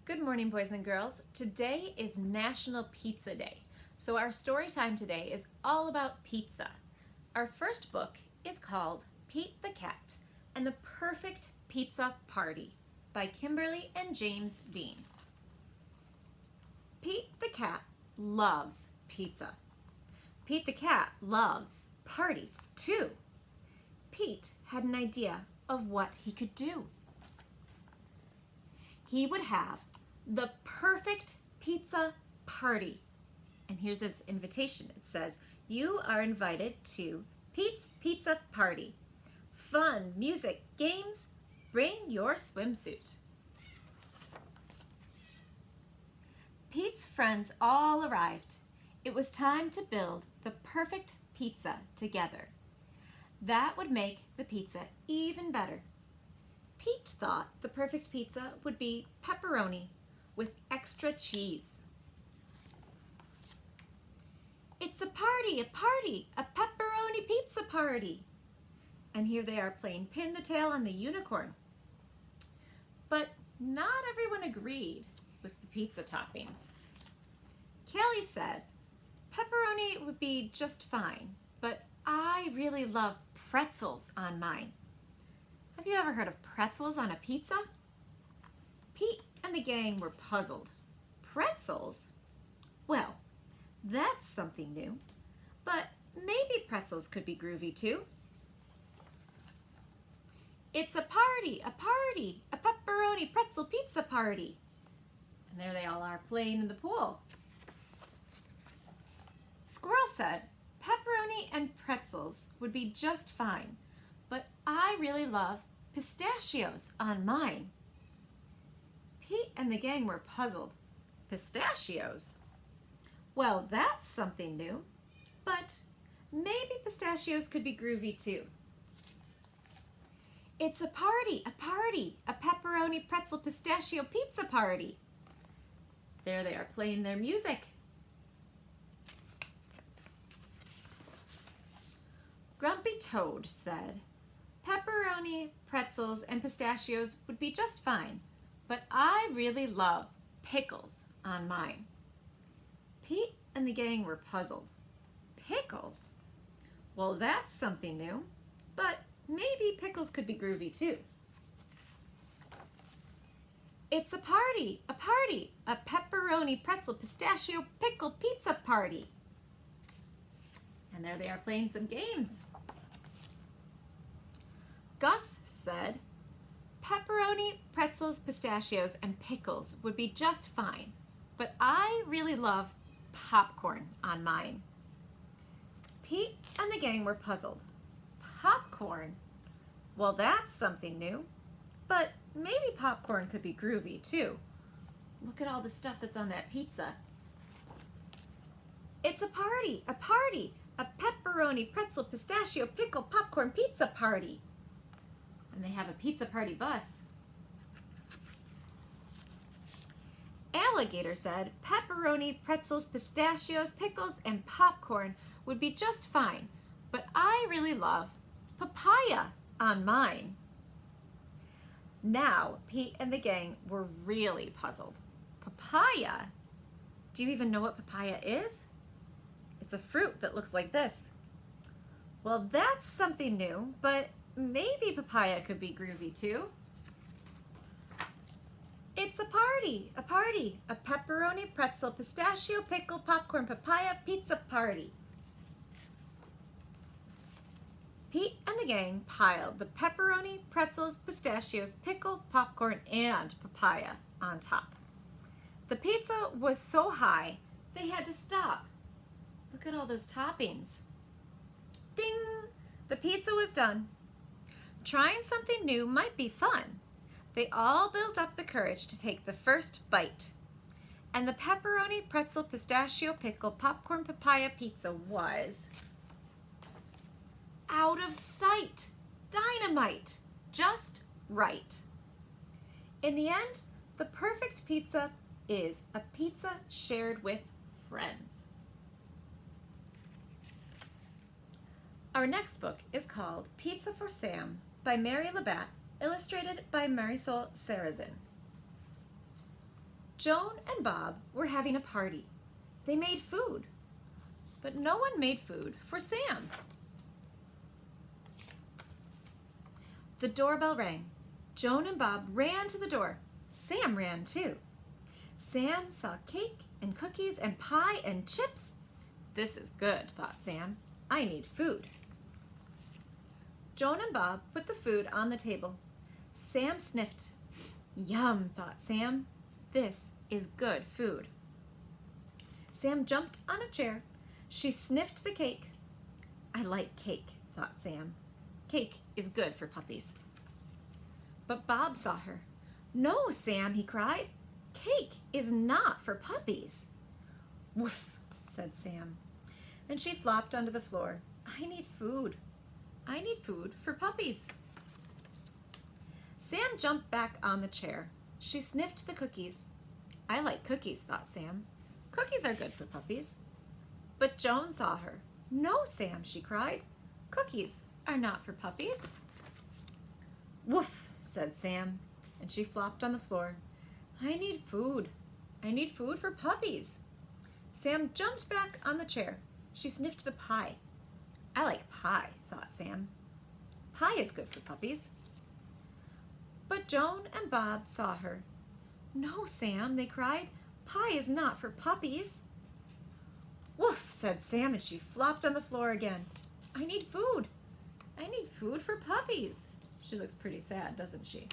Good morning, boys and girls. Today is National Pizza Day, so our story time today is all about pizza. Our first book is called Pete the Cat and the Perfect Pizza Party by Kimberly and James Dean. Pete the Cat loves pizza. Pete the Cat loves parties too. Pete had an idea of what he could do. He would have the perfect pizza party. And here's its invitation. It says, "You are invited to Pete's Pizza Party. Fun, music, games, bring your swimsuit." Pete's friends all arrived. It was time to build the perfect pizza together. That would make the pizza even better. Pete thought the perfect pizza would be pepperoni with extra cheese. It's a party, a pepperoni pizza party. And here they are playing pin the tail on the unicorn. But not everyone agreed with the pizza toppings. Kelly said, "Pepperoni would be just fine, but I really love pretzels on mine." Have you ever heard of pretzels on a pizza? Pete and the gang were puzzled. Pretzels? Well, that's something new. But maybe pretzels could be groovy too. It's a party, a pepperoni pretzel pizza party. And there they all are playing in the pool. Squirrel said, "Pepperoni and pretzels would be just fine, but I really love pistachios on mine." Pete and the gang were puzzled. Pistachios? Well, that's something new, but maybe pistachios could be groovy too. It's a party, a pepperoni pretzel pistachio pizza party. There they are playing their music. Grumpy Toad said, "Pepperoni, pretzels, and pistachios would be just fine, but I really love pickles on mine." Pete and the gang were puzzled. Pickles? Well, that's something new, but maybe pickles could be groovy too. It's a party, a pepperoni pretzel pistachio pickle pizza party. And there they are playing some games. Gus said, "Pepperoni, pretzels, pistachios, and pickles would be just fine, but I really love popcorn on mine." Pete and the gang were puzzled. Popcorn? Well, that's something new, but maybe popcorn could be groovy too. Look at all the stuff that's on that pizza. It's a party, a pepperoni, pretzel, pistachio, pickle, popcorn pizza party. And they have a pizza party bus. Alligator said, "Pepperoni, pretzels, pistachios, pickles, and popcorn would be just fine, but I really love papaya on mine." Now, Pete and the gang were really puzzled. Papaya? Do you even know what papaya is? It's a fruit that looks like this. Well, that's something new, but maybe papaya could be groovy too. It's a party, a pepperoni, pretzel, pistachio, pickle, popcorn, papaya pizza party. Pete and the gang piled the pepperoni, pretzels, pistachios, pickle, popcorn, and papaya on top. The pizza was so high, they had to stop. Look at all those toppings. Ding! The pizza was done. Trying something new might be fun. They all built up the courage to take the first bite. And the pepperoni, pretzel, pistachio, pickle, popcorn, papaya pizza was out of sight. Dynamite. Just right. In the end, the perfect pizza is a pizza shared with friends. Our next book is called Pizza for Sam by Mary Labatt, illustrated by Marisol Sarrazin. Joan and Bob were having a party. They made food, but no one made food for Sam. The doorbell rang. Joan and Bob ran to the door. Sam ran too. Sam saw cake and cookies and pie and chips. This is good, thought Sam. I need food. Joan and Bob put the food on the table. Sam sniffed. Yum, thought Sam. This is good food. Sam jumped on a chair. She sniffed the cake. I like cake, thought Sam. Cake is good for puppies. But Bob saw her. No, Sam, he cried. Cake is not for puppies. Woof, said Sam. And she flopped onto the floor. I need food. I need food for puppies. Sam jumped back on the chair. She sniffed the cookies. I like cookies, thought Sam. Cookies are good for puppies. But Joan saw her. No, Sam, she cried. Cookies are not for puppies. Woof, said Sam, and she flopped on the floor. I need food. I need food for puppies. Sam jumped back on the chair. She sniffed the pie. I like pie, thought Sam. Pie is good for puppies. But Joan and Bob saw her. No, Sam, they cried. Pie is not for puppies. Woof, said Sam, and she flopped on the floor again. I need food. I need food for puppies. She looks pretty sad, doesn't she?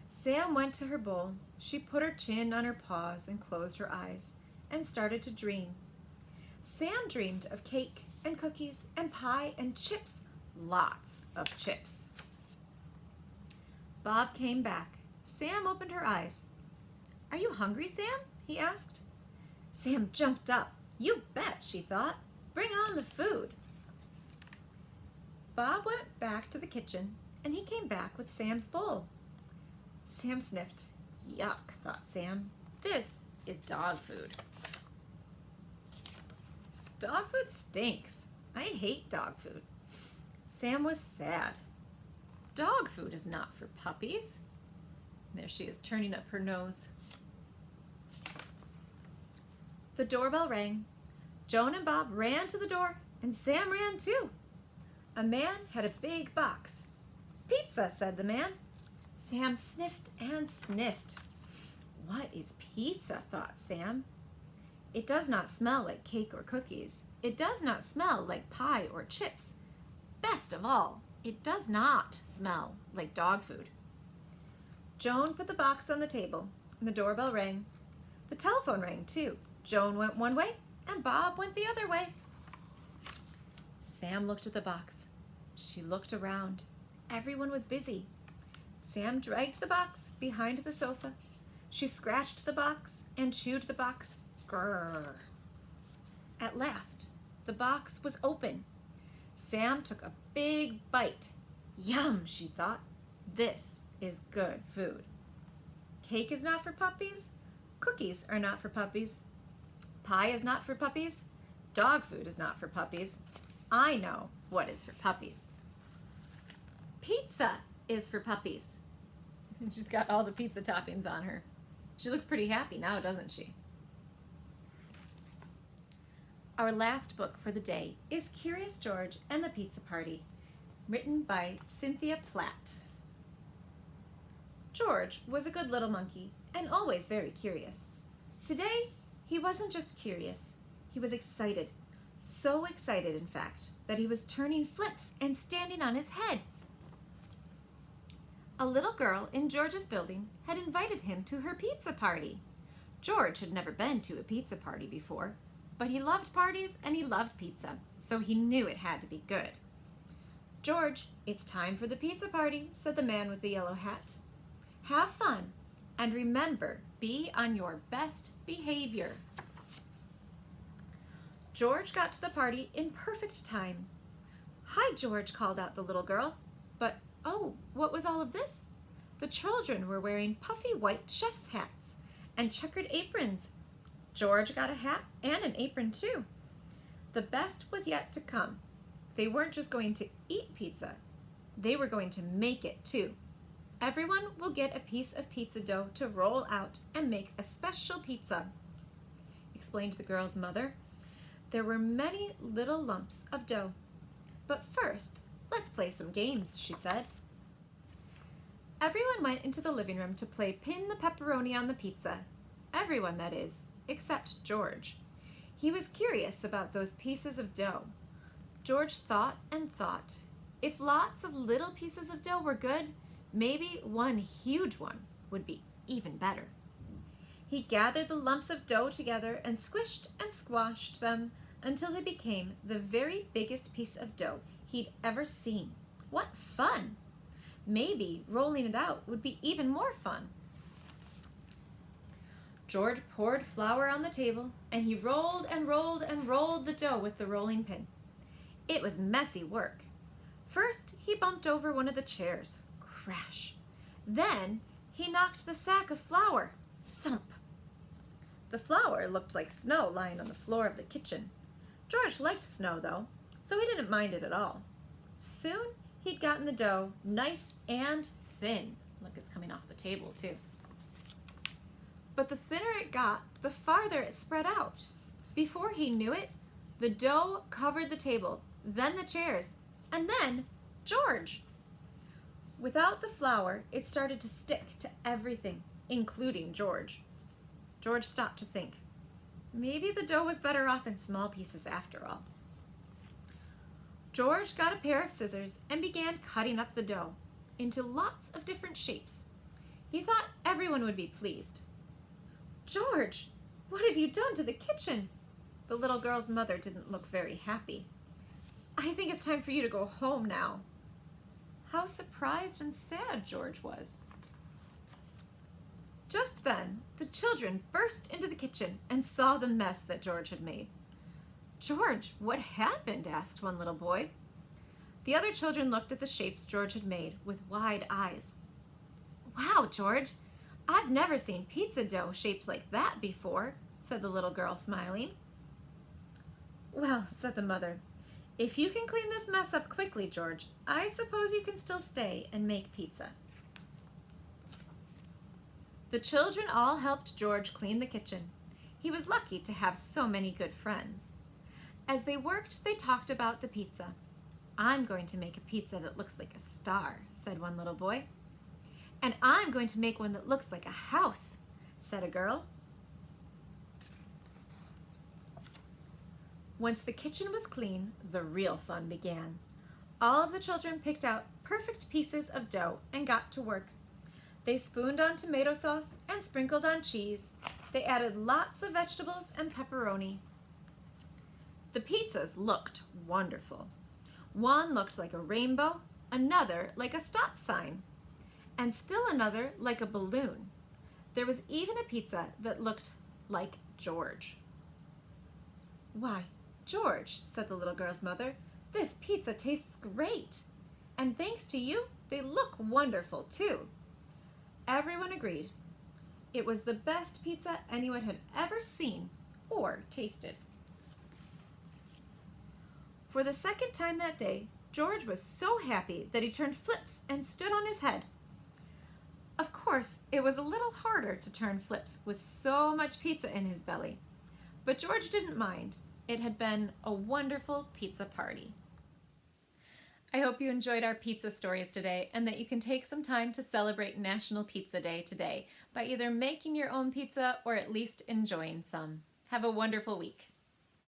Sam went to her bowl. She put her chin on her paws and closed her eyes and started to dream. Sam dreamed of cake and cookies and pie and chips. Lots of chips. Bob came back. Sam opened her eyes. Are you hungry, Sam? He asked. Sam jumped up. You bet, she thought. Bring on the food. Bob went back to the kitchen, and he came back with Sam's bowl. Sam sniffed. Yuck, thought Sam. This is dog food. Dog food stinks. I hate dog food. Sam was sad. Dog food is not for puppies. There she is, turning up her nose. The doorbell rang. Joan and Bob ran to the door, and Sam ran too. A man had a big box. Pizza, said the man. Sam sniffed and sniffed. What is pizza, thought Sam. It does not smell like cake or cookies. It does not smell like pie or chips. Best of all, it does not smell like dog food. Joan put the box on the table, and the doorbell rang. The telephone rang, too. Joan went one way, and Bob went the other way. Sam looked at the box. She looked around. Everyone was busy. Sam dragged the box behind the sofa. She scratched the box and chewed the box. Grrr. At last, the box was open. Sam took a big bite. Yum, she thought. This is good food. Cake is not for puppies. Cookies are not for puppies. Pie is not for puppies. Dog food is not for puppies. I know what is for puppies. Pizza is for puppies. She's got all the pizza toppings on her. She looks pretty happy now, doesn't she? Our last book for the day is Curious George and the Pizza Party, written by Cynthia Platt. George was a good little monkey and always very curious. Today, he wasn't just curious, he was excited. So excited, in fact, that he was turning flips and standing on his head. A little girl in George's building had invited him to her pizza party. George had never been to a pizza party before, but he loved parties and he loved pizza, so he knew it had to be good. George, it's time for the pizza party, said the man with the yellow hat. Have fun, and remember, be on your best behavior. George got to the party in perfect time. Hi, George, called out the little girl. But, oh, what was all of this? The children were wearing puffy white chef's hats and checkered aprons. George got a hat and an apron, too. The best was yet to come. They weren't just going to eat pizza. They were going to make it, too. Everyone will get a piece of pizza dough to roll out and make a special pizza, explained the girl's mother. There were many little lumps of dough. But first, let's play some games, she said. Everyone went into the living room to play Pin the Pepperoni on the Pizza. Everyone, that is, except George. He was curious about those pieces of dough. George thought and thought. If lots of little pieces of dough were good, maybe one huge one would be even better. He gathered the lumps of dough together and squished and squashed them until they became the very biggest piece of dough he'd ever seen. What fun! Maybe rolling it out would be even more fun. George poured flour on the table, and he rolled and rolled and rolled the dough with the rolling pin. It was messy work. First, he bumped over one of the chairs. Crash! Then he knocked the sack of flour. Thump! The flour looked like snow lying on the floor of the kitchen. George liked snow, though, so he didn't mind it at all. Soon, he'd gotten the dough nice and thin. Look, it's coming off the table, too. But the thinner it got, the farther it spread out. Before he knew it, the dough covered the table, then the chairs, and then George. Without the flour, it started to stick to everything, including George. George stopped to think. Maybe the dough was better off in small pieces after all. George got a pair of scissors and began cutting up the dough into lots of different shapes. He thought everyone would be pleased. George, what have you done to the kitchen? The little girl's mother didn't look very happy. I think it's time for you to go home now. How surprised and sad George was. Just then, the children burst into the kitchen and saw the mess that George had made. George, what happened? Asked one little boy. The other children looked at the shapes George had made with wide eyes. Wow, George, I've never seen pizza dough shaped like that before, said the little girl, smiling. Well, said the mother, if you can clean this mess up quickly, George, I suppose you can still stay and make pizza. The children all helped George clean the kitchen. He was lucky to have so many good friends. As they worked, they talked about the pizza. I'm going to make a pizza that looks like a star, said one little boy. And I'm going to make one that looks like a house, said a girl. Once the kitchen was clean, the real fun began. All of the children picked out perfect pieces of dough and got to work. They spooned on tomato sauce and sprinkled on cheese. They added lots of vegetables and pepperoni. The pizzas looked wonderful. One looked like a rainbow, another like a stop sign, and still another like a balloon. There was even a pizza that looked like George. Why, George, said the little girl's mother, this pizza tastes great. And thanks to you, they look wonderful too. Everyone agreed. It was the best pizza anyone had ever seen or tasted. For the second time that day, George was so happy that he turned flips and stood on his head. Of course, it was a little harder to turn flips with so much pizza in his belly, but George didn't mind. It had been a wonderful pizza party. I hope you enjoyed our pizza stories today and that you can take some time to celebrate National Pizza Day today by either making your own pizza or at least enjoying some. Have a wonderful week.